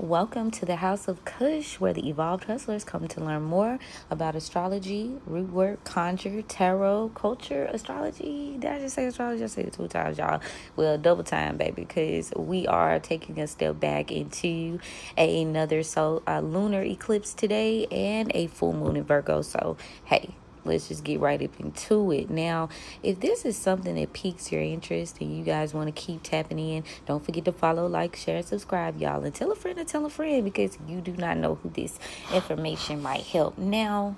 Welcome to the House of Cush, where the evolved hustlers come to learn more about astrology, rootwork, conjure, tarot, culture, astrology. Did I just say astrology? I said it 2 times, y'all. Well, double time, baby, because we are taking a step back into another lunar eclipse today and a full moon in Virgo. So, hey, let's just get right up into it. Now, if this is something that piques your interest and you guys want to keep tapping in, don't forget to follow, like, share, and subscribe, y'all. And tell a friend because you do not know who this information might help. Now,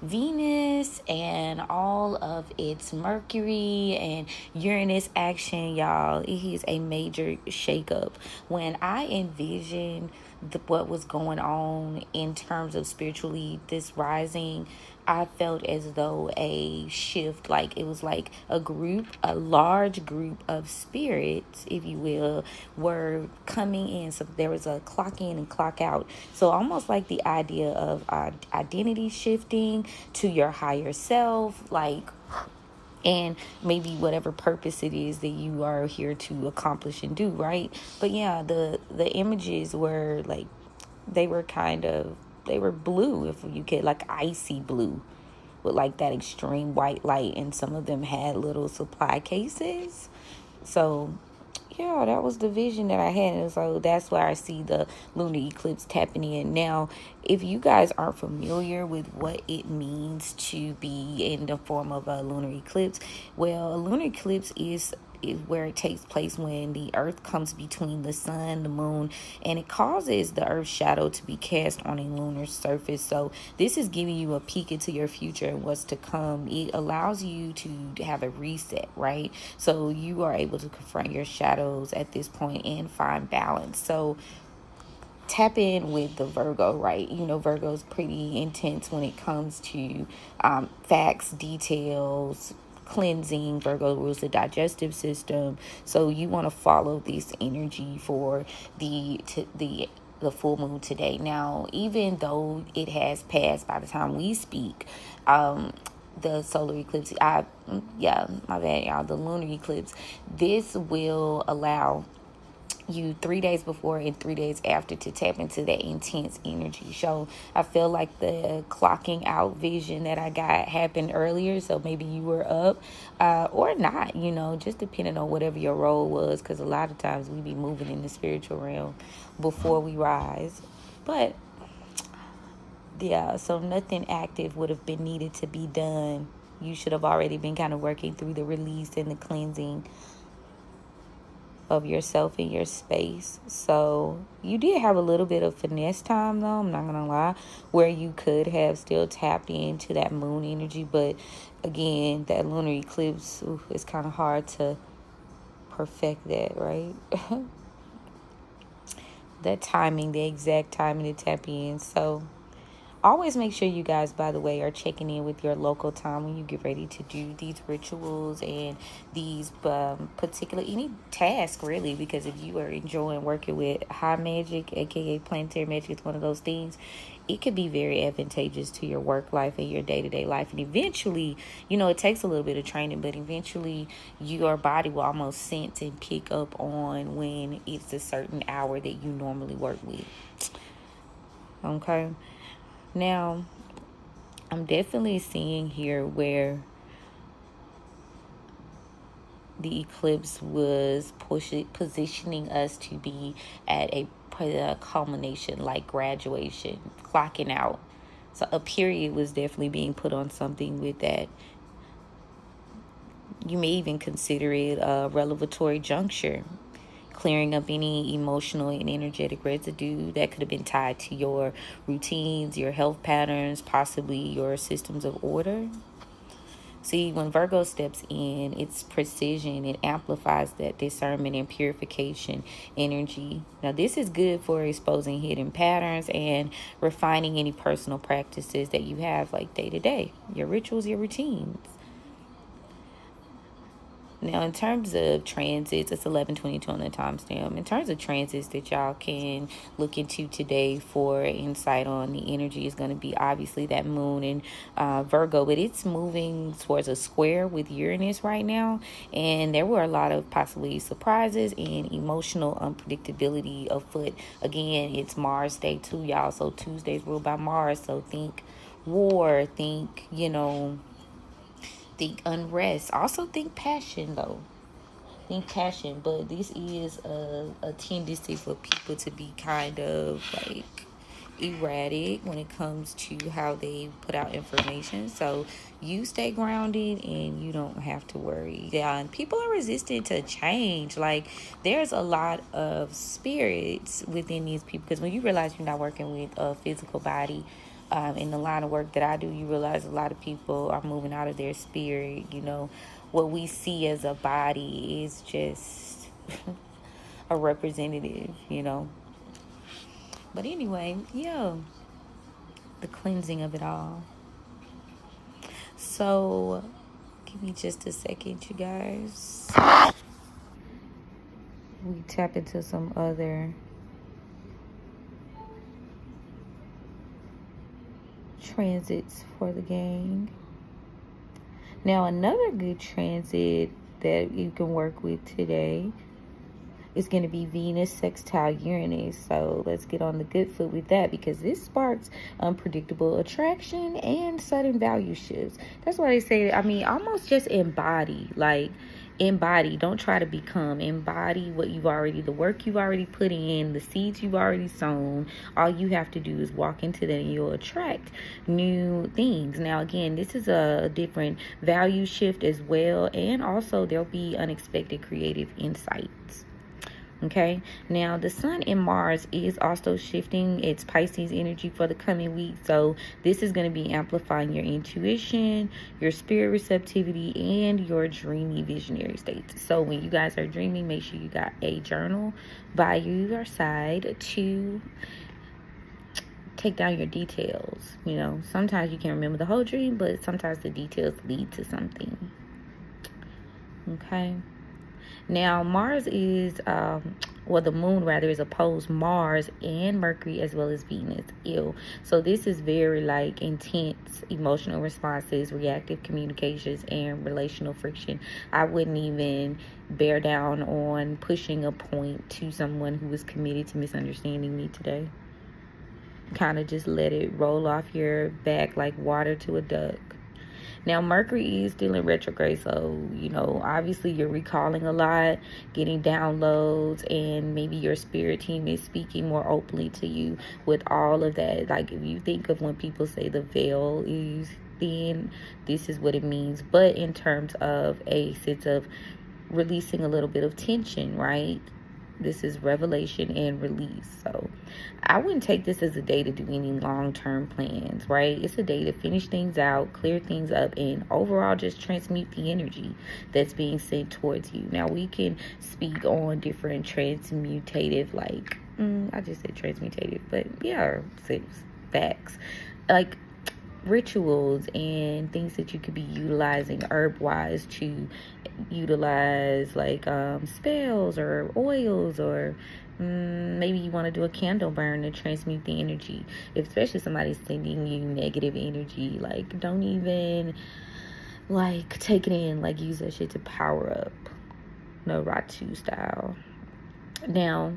Venus and all of its Mercury and Uranus action, y'all, it is a major shakeup. When I envision what was going on in terms of spiritually this rising, I felt as though a shift, like it was like a large group of spirits, if you will, were coming in. So there was a clock in and clock out. So almost like the idea of identity shifting to your higher self, like, and maybe whatever purpose it is that you are here to accomplish and do, right? But yeah, the images were like, they were they were blue, if you could, like icy blue with like that extreme white light, and some of them had little supply cases. So yeah, that was the vision that I had. And so that's why I see the lunar eclipse tapping in. Now, if you guys aren't familiar with what it means to be in the form of a lunar eclipse, well, a lunar eclipse is where it takes place when the earth comes between the sun, the moon, and it causes the earth's shadow to be cast on a lunar surface. So this is giving you a peek into your future and what's to come. It allows you to have a reset, right? So you are able to confront your shadows at this point and find balance. So tap in with the Virgo, right? You know, Virgo's pretty intense when it comes to facts, details, cleansing. Virgo rules the digestive system. So you want to follow this energy for the full moon today. Now, even though it has passed by the time we speak, the solar eclipse, my bad, y'all, the lunar eclipse, this will allow you 3 days before and 3 days after to tap into that intense energy. So I feel like the clocking out vision that I got happened earlier. So maybe you were up or not, you know, just depending on whatever your role was. Because a lot of times we be moving in the spiritual realm before we rise. But yeah, so nothing active would have been needed to be done. You should have already been kind of working through the release and the cleansing of yourself in your space. So you did have a little bit of finesse time, though, I'm not gonna lie, where you could have still tapped into that moon energy. But again, that lunar eclipse, it's kind of hard to perfect that, right? That timing, the exact timing to tap in. So always make sure you guys, by the way, are checking in with your local time when you get ready to do these rituals and these particular, any task, really, because if you are enjoying working with high magic, aka planetary magic, it's one of those things, it could be very advantageous to your work life and your day-to-day life. And eventually, you know, it takes a little bit of training, but eventually your body will almost sense and pick up on when it's a certain hour that you normally work with. Okay. Now, I'm definitely seeing here where the eclipse was positioning us to be at a culmination, like graduation, clocking out. So a period was definitely being put on something with that. You may even consider it a revelatory juncture, clearing up any emotional and energetic residue that could have been tied to your routines, your health patterns, possibly your systems of order. See, when Virgo steps in, it's precision. It amplifies that discernment and purification energy. Now, this is good for exposing hidden patterns and refining any personal practices that you have, like day to day, your rituals, your routines. Now, in terms of transits, it's 11:22 on the timestamp. In terms of transits that y'all can look into today for insight on the energy is going to be obviously that moon in Virgo, but it's moving towards a square with Uranus right now. And there were a lot of possibly surprises and emotional unpredictability afoot. Again, it's Mars day too, y'all. So Tuesday's ruled by Mars. So think war, think, think unrest. Also think passion, though. Think passion. But this is a tendency for people to be kind of like erratic when it comes to how they put out information. So you stay grounded and you don't have to worry. Yeah, and people are resistant to change. Like, there's a lot of spirits within these people, because when you realize you're not working with a physical body, in the line of work that I do, you realize a lot of people are moving out of their spirit. What we see as a body is just a representative. But anyway, yeah, the cleansing of it all. So, give me just a second, you guys. We tap into some other transits for the gang. Now, another good transit that you can work with today is going to be Venus sextile Uranus. So let's get on the good foot with that, because this sparks unpredictable attraction and sudden value shifts. That's why they say, almost just embody. Don't try to become. Embody the work you've already put in, the seeds you've already sown. All you have to do is walk into that and you'll attract new things. Now, again, this is a different value shift as well. And also there'll be unexpected creative insights. Okay, now the sun and Mars is also shifting its Pisces energy for the coming week. So this is going to be amplifying your intuition, your spirit receptivity, and your dreamy visionary states. So when you guys are dreaming, make sure you got a journal by your side to take down your details. Sometimes you can't remember the whole dream, but sometimes the details lead to something. Okay. Now, Mars is, the moon rather is opposed Mars and Mercury as well as Venus. So this is very intense emotional responses, reactive communications, and relational friction. I wouldn't even bear down on pushing a point to someone who is committed to misunderstanding me today. Kind of just let it roll off your back like water to a duck. Now, Mercury is still in retrograde, so, obviously you're recalling a lot, getting downloads, and maybe your spirit team is speaking more openly to you with all of that. Like, if you think of when people say the veil is thin, this is what it means. But in terms of a sense of releasing a little bit of tension, right? This is revelation and release. So I wouldn't take this as a day to do any long-term plans, right? It's a day to finish things out, clear things up, and overall just transmute the energy that's being sent towards you. Now, we can speak on different transmutative, I just said transmutative, but yeah, facts. Rituals and things that you could be utilizing herb-wise to utilize, spells or oils, or maybe you want to do a candle burn to transmute the energy. Especially somebody's sending you negative energy, don't even take it in. Use that shit to power up, no Ratu style. Now,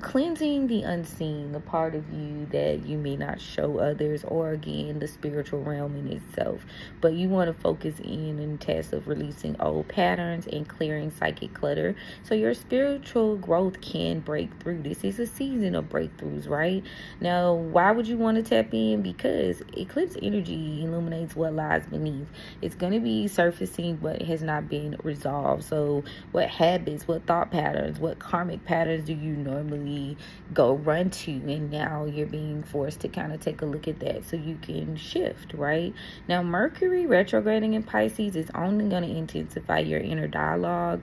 cleansing the unseen, the part of you that you may not show others, or again, the spiritual realm in itself. But you want to focus in and task of releasing old patterns and clearing psychic clutter so your spiritual growth can break through. This is a season of breakthroughs, right? Now, why would you want to tap in? Because eclipse energy illuminates what lies beneath. It's going to be surfacing what has not been resolved. So what habits, what thought patterns, what karmic patterns do you normally go run to, and now you're being forced to kind of take a look at that so you can shift, right? Now, Mercury retrograding in Pisces is only going to intensify your inner dialogue,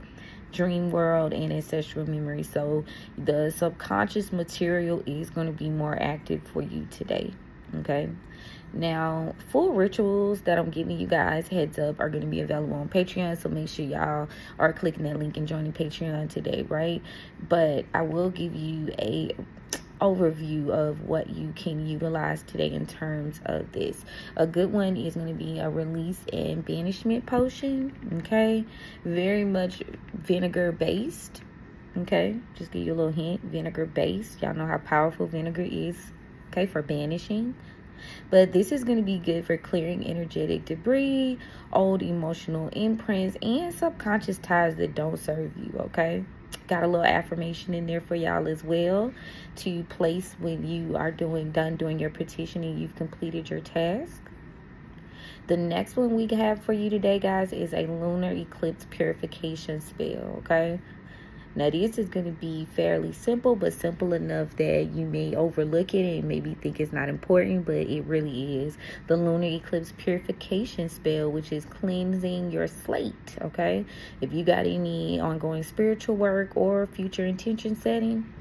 dream world, and ancestral memory. So the subconscious material is going to be more active for you today. Okay. Now, full rituals that I'm giving you guys heads up are going to be available on Patreon, so make sure y'all are clicking that link and joining Patreon today, right? But I will give you a overview of what you can utilize today in terms of this. A good one is going to be a release and banishment potion. Okay, very much vinegar based. Okay, just give you a little hint, vinegar based. Y'all know how powerful vinegar is, okay, for banishing. But this is going to be good for clearing energetic debris, old emotional imprints, and subconscious ties that don't serve you, okay? Got a little affirmation in there for y'all as well to place when you are done doing your petition and you've completed your task. The next one we have for you today, guys, is a lunar eclipse purification spell, okay? Now, this is going to be fairly simple, but simple enough that you may overlook it and maybe think it's not important, but it really is. The lunar eclipse purification spell, which is cleansing your slate, okay? If you got any ongoing spiritual work or future intention setting,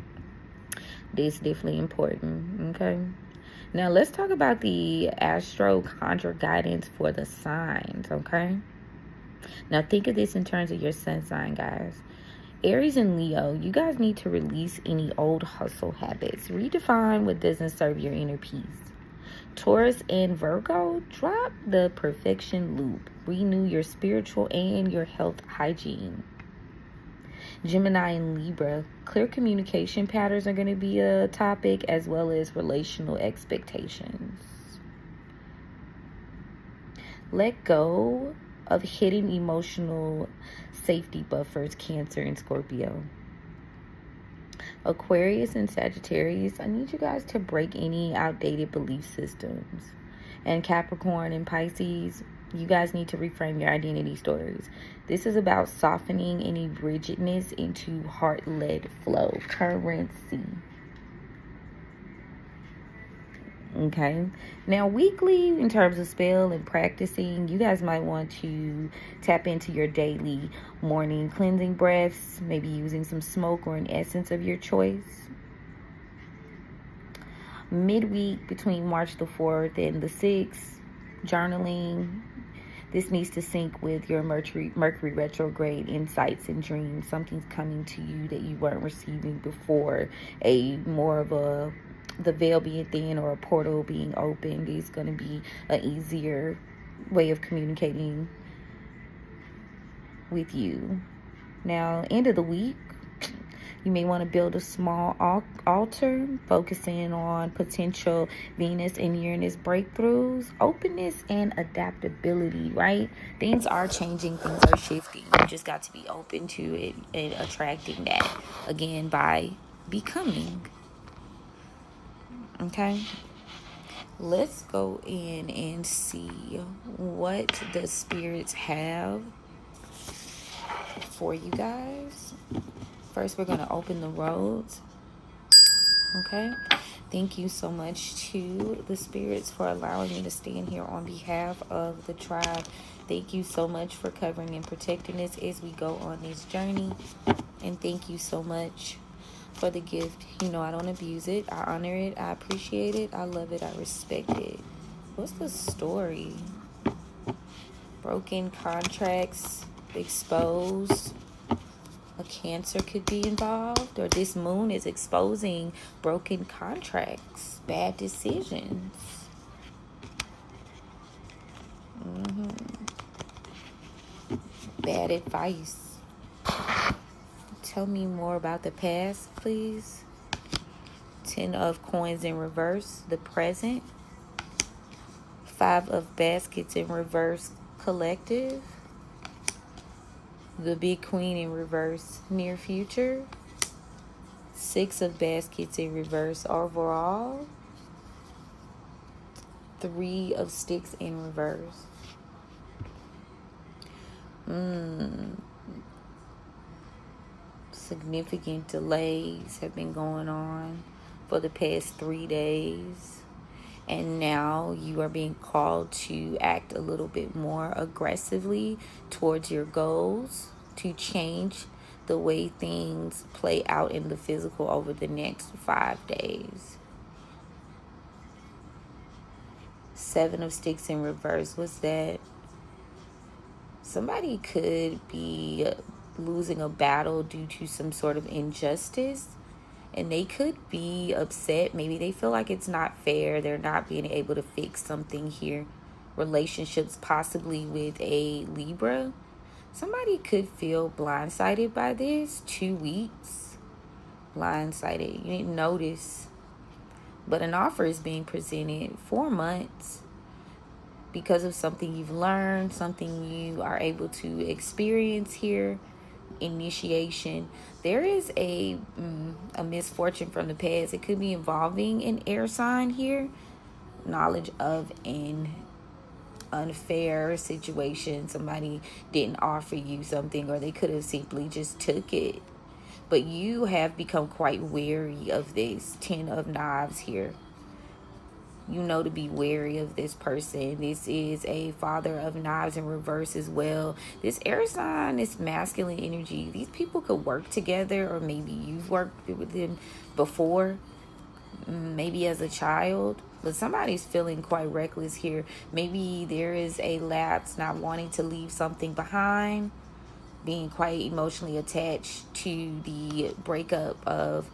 this is definitely important, okay? Now, let's talk about the Astro Conjure guidance for the signs, okay? Now, think of this in terms of your sun sign, guys. Aries and Leo, you guys need to release any old hustle habits. Redefine what doesn't serve your inner peace. Taurus and Virgo, drop the perfection loop. Renew your spiritual and your health hygiene. Gemini and Libra, clear communication patterns are going to be a topic, as well as relational expectations. Let go of hidden emotional safety buffers, Cancer and Scorpio. Aquarius and Sagittarius, I need you guys to break any outdated belief systems. And Capricorn and Pisces, you guys need to reframe your identity stories. This is about softening any rigidness into heart-led flow. Currency. Okay, now weekly in terms of spell and practicing, you guys might want to tap into your daily morning cleansing breaths, maybe using some smoke or an essence of your choice. Midweek between March the 4th and the 6th, journaling. This needs to sync with your Mercury retrograde insights and dreams. Something's coming to you that you weren't receiving before. The veil being thin or a portal being opened is going to be an easier way of communicating with you. Now, end of the week, you may want to build a small altar, focusing on potential Venus and Uranus breakthroughs, openness and adaptability, right? Things are changing, things are shifting. You just got to be open to it and attracting that, again, by becoming. Okay, let's go in and see what the spirits have for you guys. First, we're going to open the roads. Okay, thank you so much to the spirits for allowing me to stand here on behalf of the tribe. Thank you so much for covering and protecting us as we go on this journey. And thank you so much for the gift. You know, I don't abuse it. I honor it. I appreciate it. I love it. I respect it. What's the story? Broken contracts exposed. A Cancer could be involved, or this moon is exposing broken contracts, bad decisions. Bad advice. Tell me more about the past, please. 10 of coins in reverse, the present. 5 of baskets in reverse, collective. The big queen in reverse, near future. 6 of baskets in reverse, overall. 3 of sticks in reverse. Significant delays have been going on for the past 3 days. And now you are being called to act a little bit more aggressively towards your goals, to change the way things play out in the physical over the next 5 days. Seven of Sticks in reverse. What's that? Somebody could be losing a battle due to some sort of injustice, and they could be upset. Maybe they feel like it's not fair. They're not being able to fix something here. Relationships possibly with a Libra. Somebody could feel blindsided by this. 2 weeks. Blindsided. You didn't notice. But an offer is being presented. 4 months. Because of something you've learned, something you are able to experience here. Initiation. There is a misfortune from the past. It could be involving an air sign here. Knowledge of an unfair situation. Somebody didn't offer you something, or they could have simply just took it. But you have become quite wary of this. 10 of Knives here. You know to be wary of this person. This is a Father of Knives in reverse as well. This air sign is masculine energy. These people could work together, or maybe you've worked with them before, maybe as a child. But somebody's feeling quite reckless here. Maybe there is a lapse, not wanting to leave something behind, being quite emotionally attached to the breakup of...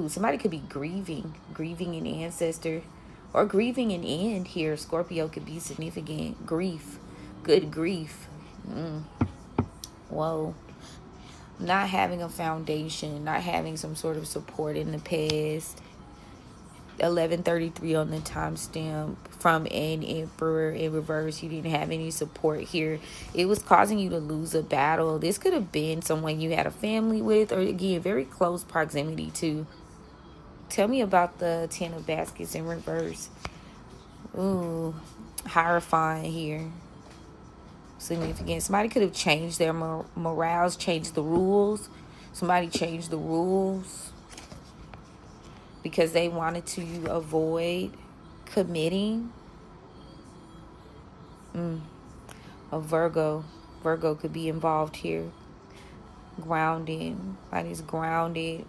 somebody could be grieving an ancestor, or grieving an end here. Scorpio could be significant. Grief. Good grief. Whoa. Not having a foundation, not having some sort of support in the past. 11:33 on the timestamp from an Emperor in reverse. You didn't have any support here. It was causing you to lose a battle. This could have been someone you had a family with, or again, very close proximity to. Tell me about the 10 of Baskets in reverse. Ooh, Hierophant here. Significant. Somebody could have changed their morals, changed the rules. Somebody changed the rules because they wanted to avoid committing. A Virgo. Virgo could be involved here. Grounding. Somebody's grounded.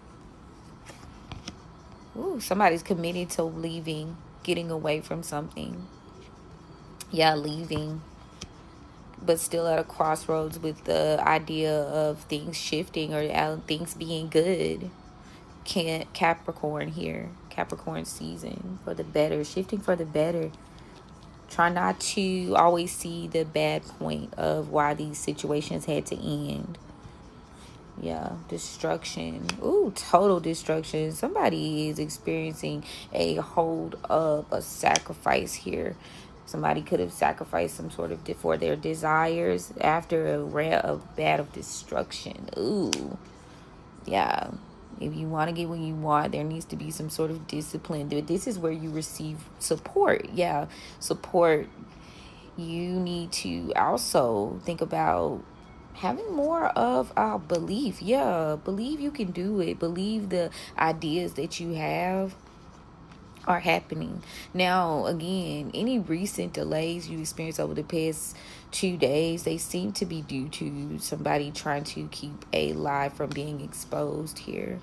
Somebody's committed to leaving, getting away from something. Yeah, leaving. But still at a crossroads with the idea of things shifting, or things being good. Capricorn here. Capricorn season for the better. Shifting for the better. Try not to always see the bad point of why these situations had to end. Yeah, destruction. Total destruction. Somebody is experiencing a hold up, a sacrifice here. Somebody could have sacrificed some sort of for their desires after a bat of destruction. Yeah. If you want to get what you want, there needs to be some sort of discipline. This is where you receive support. Yeah, support. You need to also think about having more of our belief. Yeah, believe you can do it. Believe the ideas that you have are happening. Now, again, any recent delays you experienced over the past 2 days, they seem to be due to somebody trying to keep a lie from being exposed here.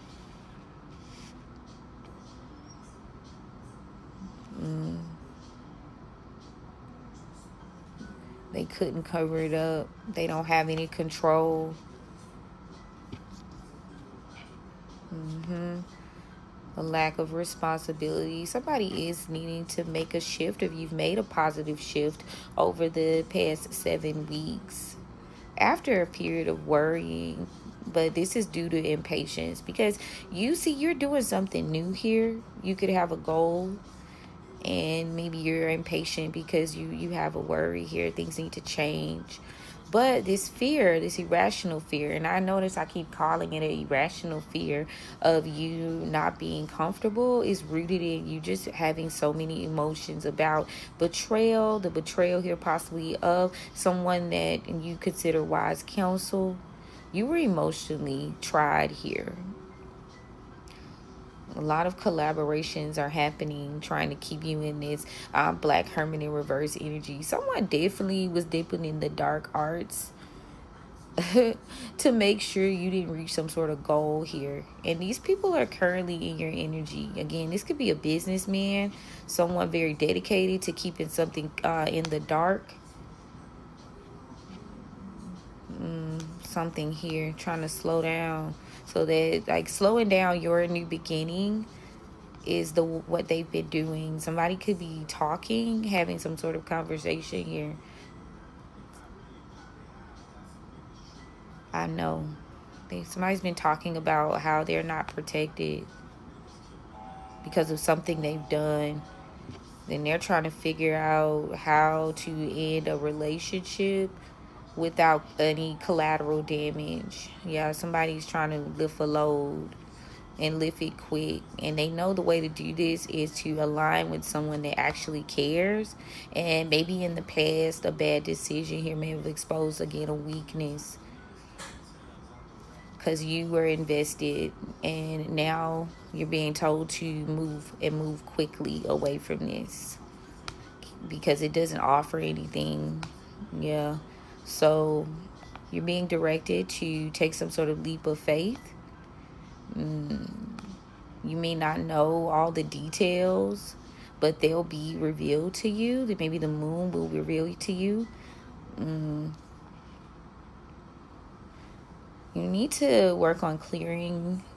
They couldn't cover it up. They don't have any control. A lack of responsibility. Somebody is needing to make a shift, if you've made a positive shift over the past 7 weeks after a period of worrying. But this is due to impatience, because you see you're doing something new here. You could have a goal, and maybe you're impatient because you have a worry here. Things need to change. But this fear, this irrational fear, and I notice I keep calling it an irrational fear of you not being comfortable, is rooted in you just having so many emotions about betrayal. The betrayal here possibly of someone that you consider wise counsel. You were emotionally tried here. A lot of collaborations are happening, trying to keep you in this Black Hermit in reverse energy. Someone definitely was dipping in the dark arts. to make sure you didn't reach some sort of goal here. And these people are currently in your energy. Again, this could be a businessman, someone very dedicated to keeping something in the dark. Something here, trying to slow down, so that, like, slowing down your new beginning is what they've been doing. Somebody could be talking, having some sort of conversation here. I know somebody's been talking about how they're not protected because of something they've done. Then they're trying to figure out how to end a relationship without any collateral damage. Yeah, somebody's trying to lift a load and lift it quick, and they know the way to do this is to align with someone that actually cares. And maybe in the past, a bad decision here may have exposed, again, a weakness, because you were invested, and now you're being told to move quickly away from this because it doesn't offer anything. Yeah, so you're being directed to take some sort of leap of faith. You may not know all the details, but they'll be revealed to you. That maybe the moon will reveal to you. You need to work on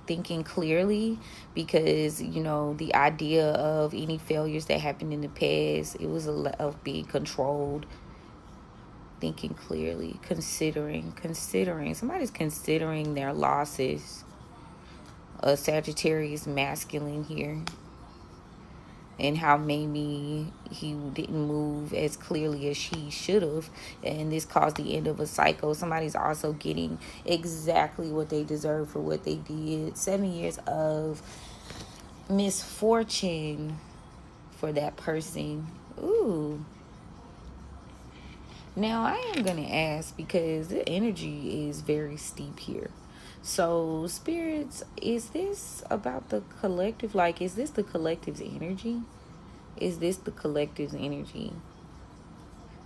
thinking clearly, because, the idea of any failures that happened in the past, it was of being controlled. Thinking clearly, considering. Somebody's considering their losses. A Sagittarius masculine here, and how maybe he didn't move as clearly as he should have, and this caused the end of a cycle. Somebody's also getting exactly what they deserve for what they did. 7 years of misfortune for that person. Ooh. Now, I am going to ask, because the energy is very steep here. So, spirits, is this about the collective? Like, is this the collective's energy? Is this the collective's energy?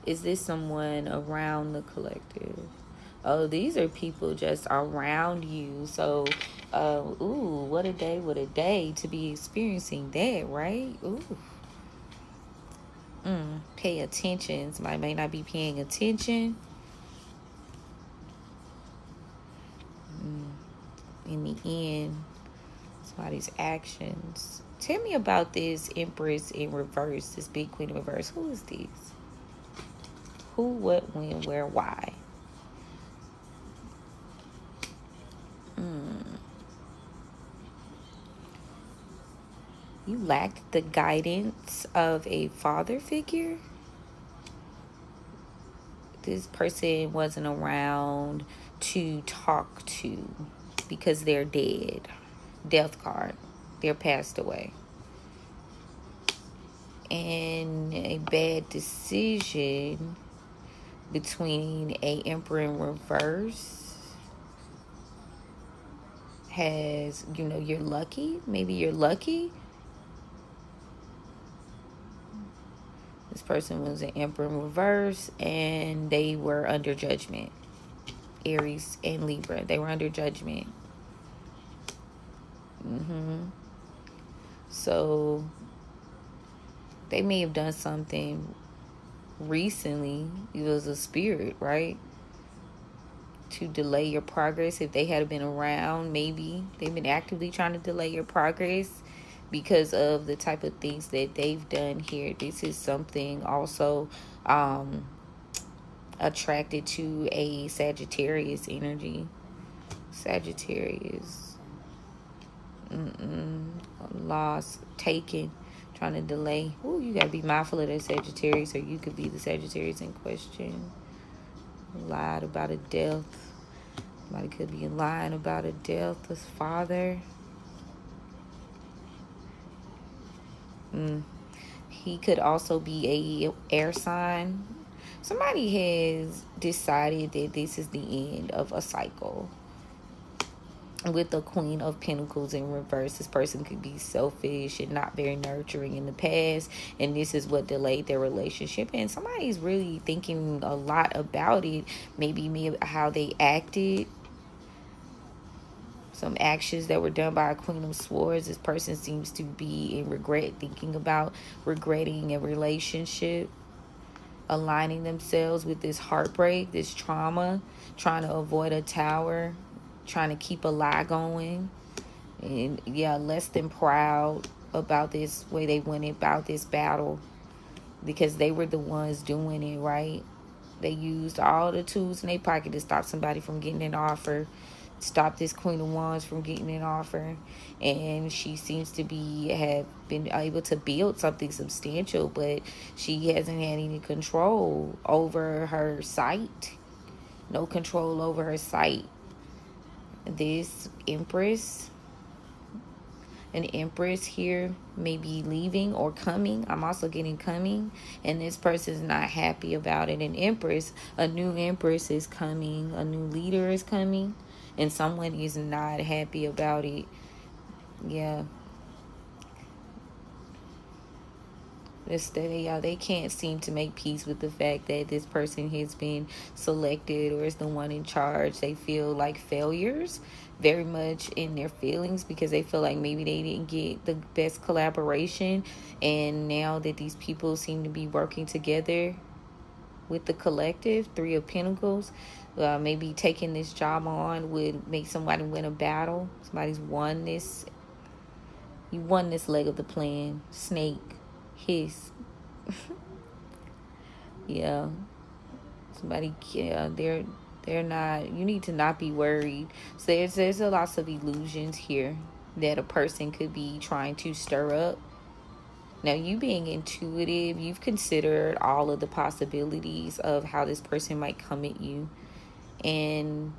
Is this someone around the collective? Oh, these are people just around you. So, ooh, what a day to be experiencing that, right? Ooh. Pay attention. Somebody may not be paying attention. In the end, somebody's actions. Tell me about this Empress in reverse, this Big Queen in reverse. Who is this? Who, what, when, where, why? You lacked the guidance of a father figure. This person wasn't around to talk to because they're dead. Death card. They're passed away. And a bad decision between a Emperor in reverse has, you're lucky. Maybe you're lucky. This person was an Emperor in reverse, and they were under judgment. Aries and Libra, they were under judgment. So they may have done something recently. It was a spirit, right? To delay your progress. If they had been around, maybe they've been actively trying to delay your progress because of the type of things that they've done here. This is something also attracted to a Sagittarius energy. Sagittarius. Loss, taken, trying to delay. Ooh, you gotta be mindful of that Sagittarius, or you could be the Sagittarius in question. Lied about a death. Somebody could be lying about a death. His father. He could also be a air sign. Somebody has decided that this is the end of a cycle. with the Queen of Pentacles in reverse. This person could be selfish and not very nurturing in the past, and this is what delayed their relationship. And somebody's really thinking a lot about it. Maybe how they acted, some actions that were done by a Queen of Swords. This person seems to be in regret, thinking about regretting a relationship, aligning themselves with this heartbreak, this trauma, trying to avoid a tower, trying to keep a lie going. And yeah, less than proud about this way they went about this battle, because they were the ones doing it, right? They used all the tools in their pocket to stop somebody from getting an offer, stop this Queen of Wands from getting an offer. And she seems to have been able to build something substantial, but she hasn't had any control over her sight. No control over her sight. This Empress, an Empress here may be leaving or coming. I'm also getting coming, and this person is not happy about it. An Empress, a new Empress is coming, a new leader is coming, and someone is not happy about it. Yeah. They can't seem to make peace with the fact that this person has been selected or is the one in charge. They feel like failures, very much in their feelings, because they feel like maybe they didn't get the best collaboration. And now that these people seem to be working together with the collective, Three of Pentacles, maybe taking this job on would make somebody win a battle. Somebody's won this. You won this leg of the plan. Snake. Hiss. Yeah. Somebody, yeah, they're not, you need to not be worried. So there's a lots of illusions here that a person could be trying to stir up. Now, you being intuitive, you've considered all of the possibilities of how this person might come at you. And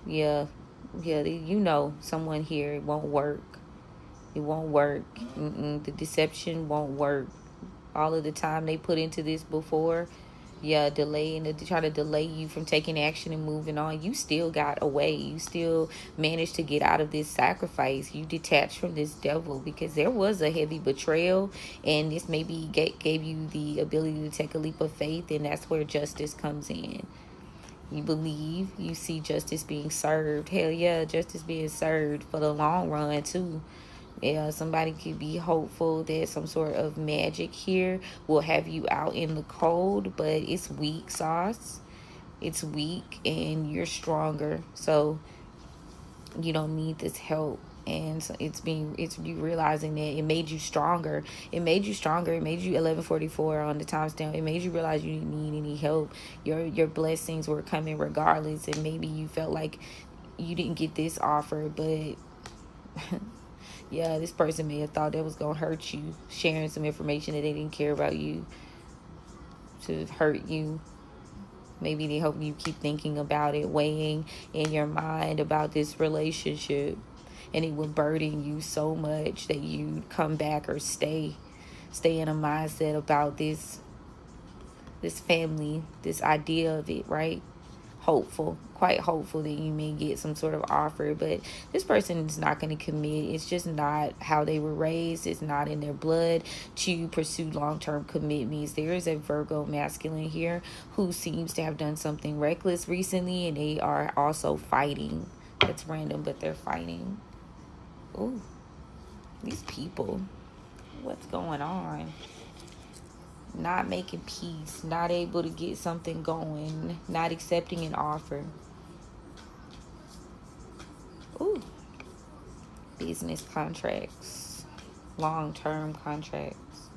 yeah, you know someone here, it won't work. It won't work. The deception won't work. All of the time they put into this before, delaying, try to delay you from taking action and moving on. You still got away. You still managed to get out of this sacrifice. You detached from this devil, because there was a heavy betrayal, and this maybe gave you the ability to take a leap of faith, and that's where justice comes in. You believe, you see justice being served. Hell yeah, justice being served for the long run too. Yeah, somebody could be hopeful that some sort of magic here will have you out in the cold, but it's weak sauce. It's weak, and you're stronger, so you don't need this help. And so it's you realizing that it made you stronger. It made you 11:44 on the timestamp. It made you realize you didn't need any help. Your blessings were coming regardless, and maybe you felt like you didn't get this offer, but yeah, this person may have thought that was gonna hurt you, sharing some information that they didn't care about you, to hurt you. Maybe they hope you keep thinking about it, weighing in your mind about this relationship, and it would burden you so much that you come back or stay in a mindset about this family, this idea of it, right? Quite hopeful that you may get some sort of offer, but this person is not going to commit. It's just not how they were raised. It's not in their blood to pursue long-term commitments. There is a Virgo masculine here who seems to have done something reckless recently, and they are also fighting. That's random, but they're fighting. Ooh, these people, what's going on? Not making peace, not able to get something going, not accepting an offer. Ooh. Business contracts, long-term contracts.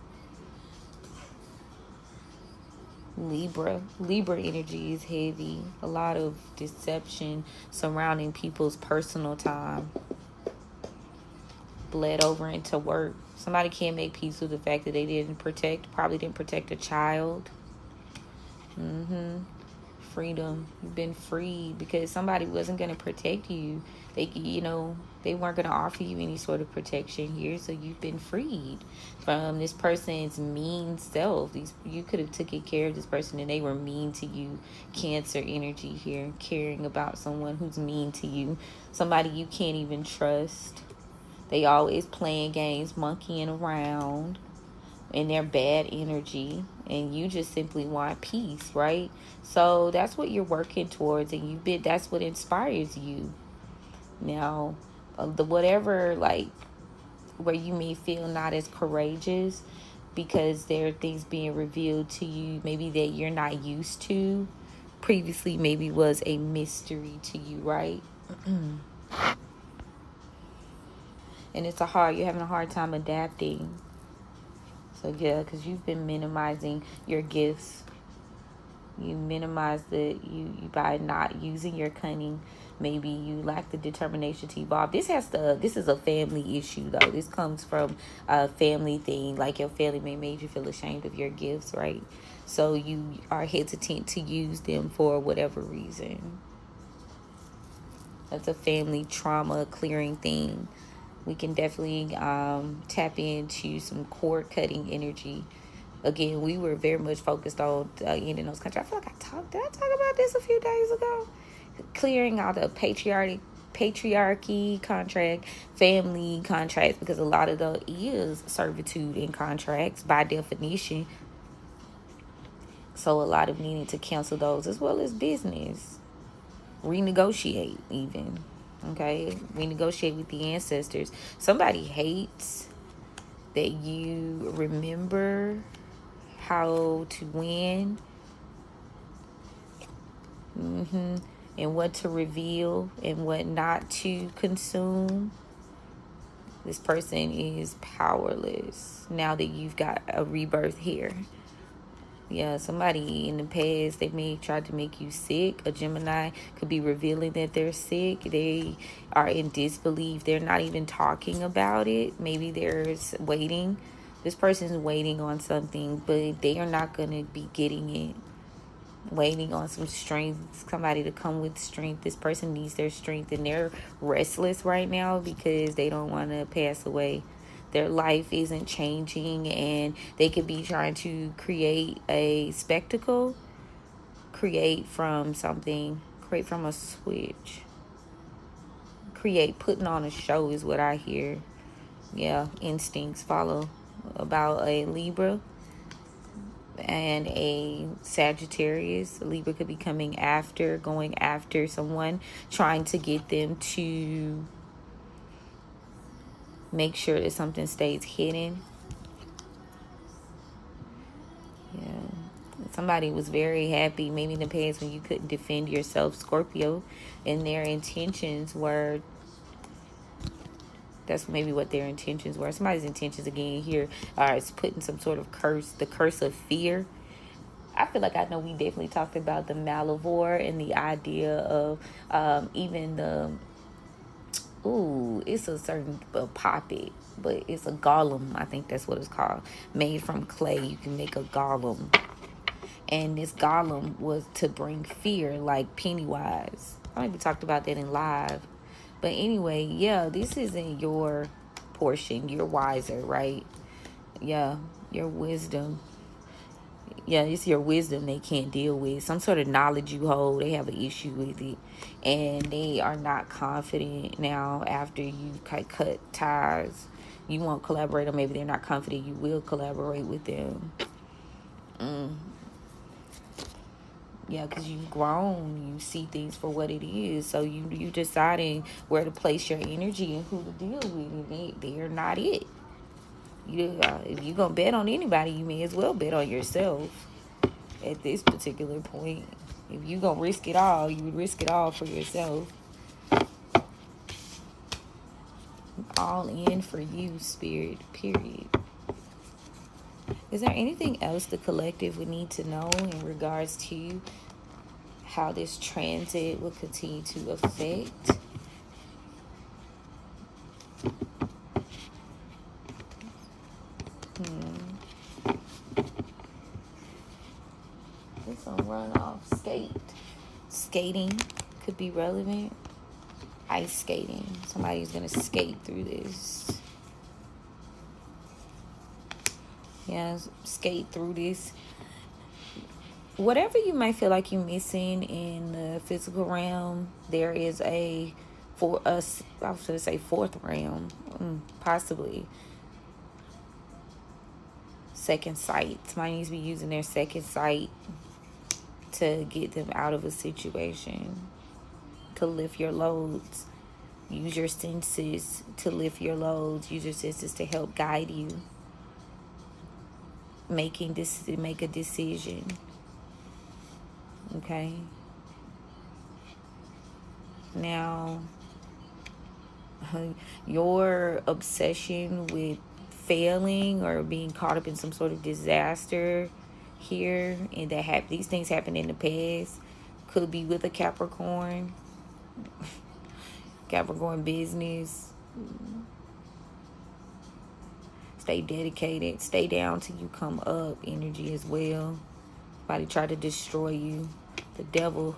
Libra energy is heavy. A lot of deception surrounding people's personal time. Bled over into work. Somebody can't make peace with the fact that they probably didn't protect a child. freedom. You've been freed because somebody wasn't going to protect you. They, you know, they weren't going to offer you any sort of protection here. So you've been freed from this person's mean self. You could have taken care of this person and they were mean to you. Cancer energy here, caring about someone who's mean to you. Somebody you can't even trust. They always playing games, monkeying around. And their bad energy, and you just simply want peace, right? So that's what you're working towards, and that's what inspires you. Now, the whatever, like, where you may feel not as courageous because there are things being revealed to you maybe that you're not used to previously, maybe was a mystery to you, right? And you're having a hard time adapting. So yeah, because you've been minimizing your gifts. You minimize you by not using your cunning. Maybe you lack the determination to evolve. This is a family issue though. This comes from a family thing. Like your family may made you feel ashamed of your gifts, right? So you are hesitant to use them for whatever reason. That's a family trauma clearing thing. We can definitely tap into some cord cutting energy. Again, we were very much focused on ending those contracts. I feel like did I talk about this a few days ago? Clearing out the patriarchy contract, family contracts, because a lot of the is servitude in contracts by definition. So a lot of needing to cancel those, as well as business. Renegotiate even. Okay, renegotiate with the ancestors. Somebody hates that you remember how to win, and what to reveal and what not to consume. This person is powerless now that you've got a rebirth here. Yeah, somebody in the past, they may try to make you sick. A Gemini could be revealing that they're sick. They are in disbelief. They're not even talking about it. Maybe there's waiting. This person's waiting on something, but they are not going to be getting it. Waiting on some strength, somebody to come with strength. This person needs their strength, and they're restless right now because they don't want to pass away. Their life isn't changing, and they could be trying to create a spectacle, create from a switch, putting on a show is what I hear. Yeah, instincts follow about a Libra and a Sagittarius. A Libra could be going after someone, trying to get them to make sure that something stays hidden. Yeah. Somebody was very happy, maybe in the past, when you couldn't defend yourself, Scorpio, and their intentions were, that's maybe what their intentions were. Somebody's intentions again here is putting some sort of the curse of fear. I feel like I know we definitely talked about the Malivore and the idea of even the, it's a certain poppet, but it's a golem. I think that's what it's called. Made from clay, you can make a golem. And this golem was to bring fear, like Pennywise. I think we talked about that in live. But anyway, yeah, this isn't your portion. You're wiser, right? Yeah, your wisdom. Yeah, it's your wisdom they can't deal with. Some sort of knowledge you hold, they have an issue with it. And they are not confident now after you cut ties. You won't collaborate, or maybe they're not confident you will collaborate with them. Yeah, because you've grown. You see things for what it is. So you deciding where to place your energy and who to deal with. And they're not it. If you're going to bet on anybody, you may as well bet on yourself at this particular point. If you're going to risk it all, you would risk it all for yourself. All in for you, spirit, period. Is there anything else the collective would need to know in regards to how this transit will continue to affect? This one run off skate. skating could be relevant. Ice skating. Somebody's going to skate through this. Yeah, skate through this. Whatever you might feel like you're missing in the physical realm, there is I was going to say fourth realm, possibly. Second sight. Somebody needs to be using their second sight to get them out of a situation, to lift your loads. Use your senses to lift your loads. Use your senses to help guide you. Make a decision. Okay. Now, your obsession with failing or being caught up in some sort of disaster here, and that these things happen in the past, could be with a Capricorn. Capricorn business. Stay dedicated. Stay down till you come up energy as well. Somebody try to destroy you. The devil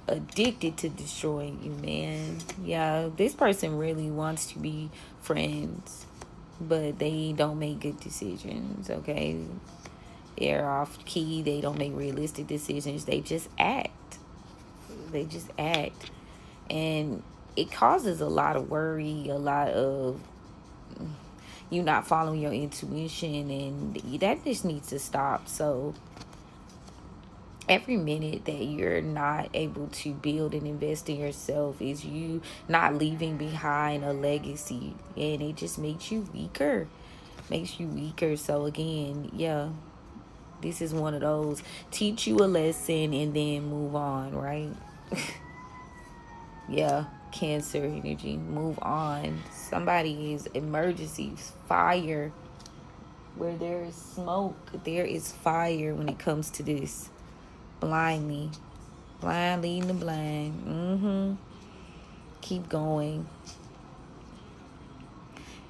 addicted to destroying you, man. Yeah, this person really wants to be friends, but they don't make good decisions, okay? They're off key. They don't make realistic decisions. They just act. And it causes a lot of worry, a lot of you not following your intuition, and that just needs to stop. So every minute that you're not able to build and invest in yourself is you not leaving behind a legacy, and it just makes you weaker. So again, yeah, this is one of those teach you a lesson and then move on, right? Yeah, Cancer energy, move on. Somebody's emergency, fire. Where there is smoke, there is fire when it comes to this. Blind leading the blind. Keep going.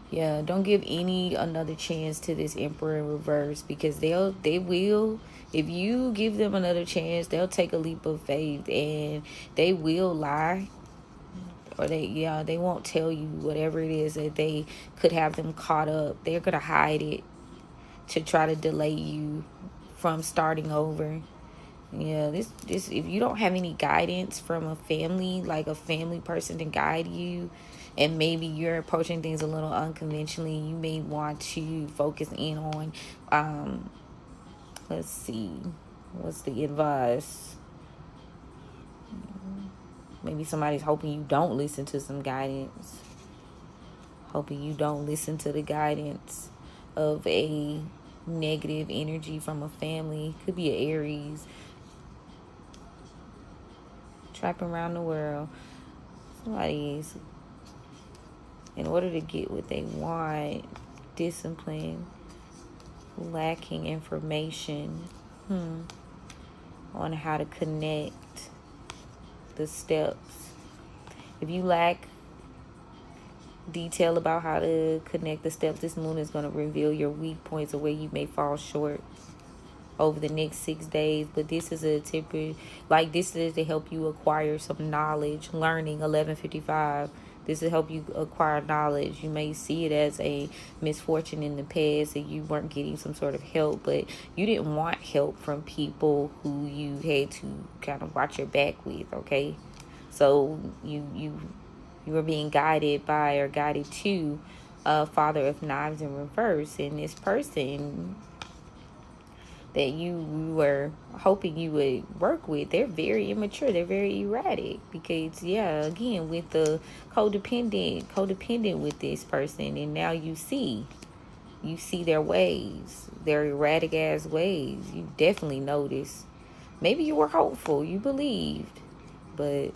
Yeah, don't give another chance to this Emperor in reverse, because they will, if you give them another chance, they'll take a leap of faith and they will lie, or they won't tell you whatever it is that they could have them caught up. They're gonna hide it to try to delay you from starting over. Yeah, this if you don't have any guidance from a family, like a family person to guide you, and maybe you're approaching things a little unconventionally, you may want to focus in on let's see, what's the advice? Maybe somebody's hoping you don't listen to some guidance, hoping you don't listen to the guidance of a negative energy from a family. Could be an Aries. Trapping around the world. Somebody's, in order to get what they want, discipline, lacking information on how to connect the steps. If you lack detail about how to connect the steps, this moon is going to reveal your weak points or where you may fall short over the next 6 days. But this is a temporary, like this is to help you acquire some knowledge, learning. 1155, this will help you acquire knowledge. You may see it as a misfortune in the past that you weren't getting some sort of help, but you didn't want help from people who you had to kind of watch your back with, okay? So you were being guided by or guided to Father of Knives in reverse, and this person that you were hoping you would work with, they're very immature, they're very erratic, because again, with the codependent with this person, and now you see their ways, their erratic ass ways. You definitely noticed. Maybe you were hopeful, you believed, but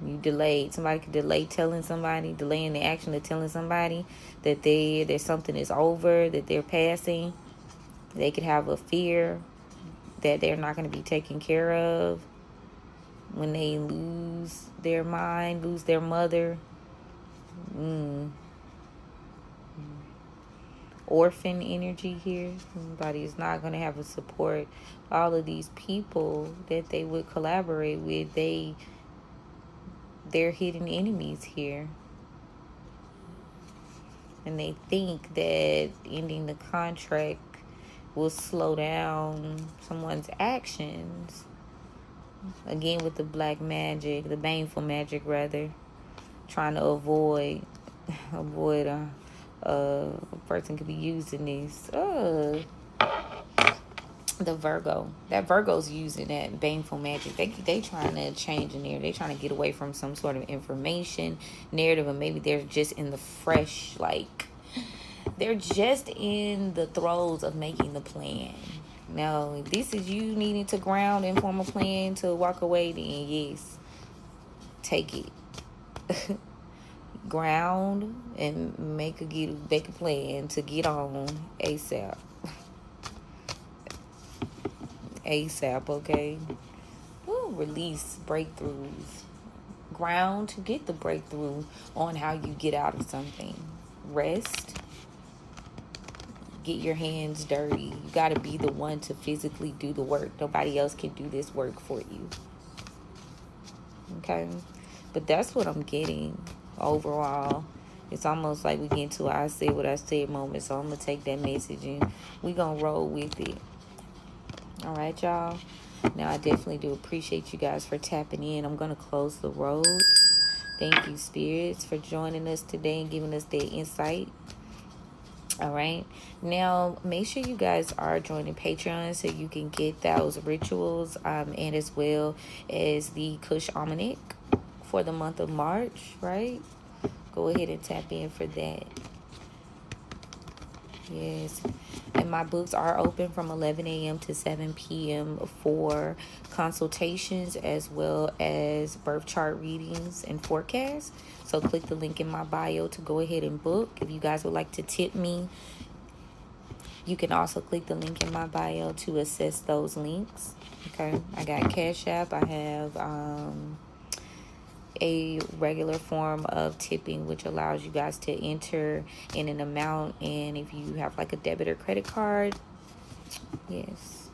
you delayed. Somebody could delay delaying the action of telling somebody that there's something is over, that they're passing. They could have a fear that they're not going to be taken care of when they lose their mind, lose their mother. orphan energy here. Somebody is not going to have a support. All of these people that they would collaborate with, they're hidden enemies here. And they think that ending the contract will slow down someone's actions. Again, with the black magic, the baneful magic rather, trying to avoid a person could be using this. The Virgo. That Virgo's using that baneful magic. They trying to change in there. They trying to get away from some sort of information narrative, and maybe they're just in the fresh, like they're just in the throes of making the plan. Now, if this is you needing to ground and form a plan to walk away, then yes, take it. Ground and make a plan to get on ASAP. ASAP, okay? Ooh, release breakthroughs. Ground to get the breakthrough on how you get out of something. Rest. Get your hands dirty. You got to be the one to physically do the work. Nobody else can do this work for you. Okay? But that's what I'm getting overall. It's almost like we get into I said what I said moment. So I'm going to take that message and we going to roll with it. All right, y'all. Now, I definitely do appreciate you guys for tapping in. I'm going to close the roads. Thank you, spirits, for joining us today and giving us their insight. All right. Now, make sure you guys are joining Patreon so you can get those rituals and as well as the Cush Almanac for the month of March, right? Go ahead and tap in for that. Yes. And my books are open from 11 a.m. to 7 p.m. for consultations as well as birth chart readings and forecasts. So click the link in my bio to go ahead and book. If you guys would like to tip me, you can also click the link in my bio to access those links. Okay. I got Cash App. I have a regular form of tipping, which allows you guys to enter in an amount, and if you have like a debit or credit card, yes.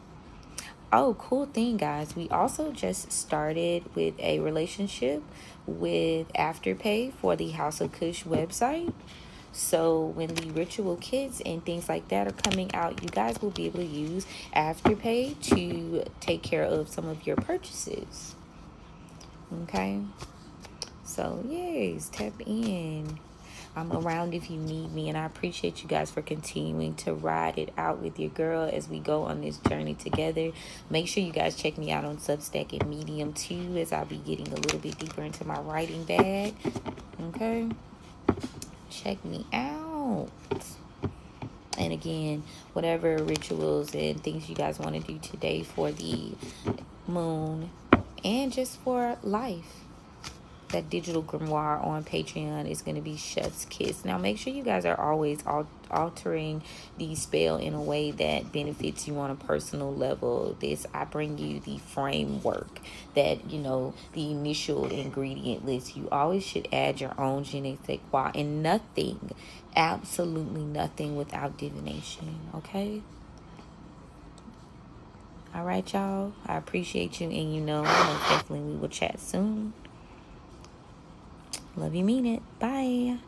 Oh, cool thing, guys, we also just started with a relationship with Afterpay for the House of Cush website. So when the ritual kits and things like that are coming out, you guys will be able to use Afterpay to take care of some of your purchases. Okay. So, yes, tap in. I'm around if you need me, and I appreciate you guys for continuing to ride it out with your girl as we go on this journey together. Make sure you guys check me out on Substack and Medium too, as I'll be getting a little bit deeper into my writing bag. Okay? Check me out. And again, whatever rituals and things you guys want to do today for the moon and just for life, that digital grimoire on Patreon is going to be chef's kiss. Now, make sure you guys are always altering the spell in a way that benefits you on a personal level. I bring you the framework that, the initial ingredient list. You always should add your own je ne sais quoi, and nothing, absolutely nothing without divination, okay? All right, y'all. I appreciate you, and most definitely we will chat soon. Love you, mean it. Bye.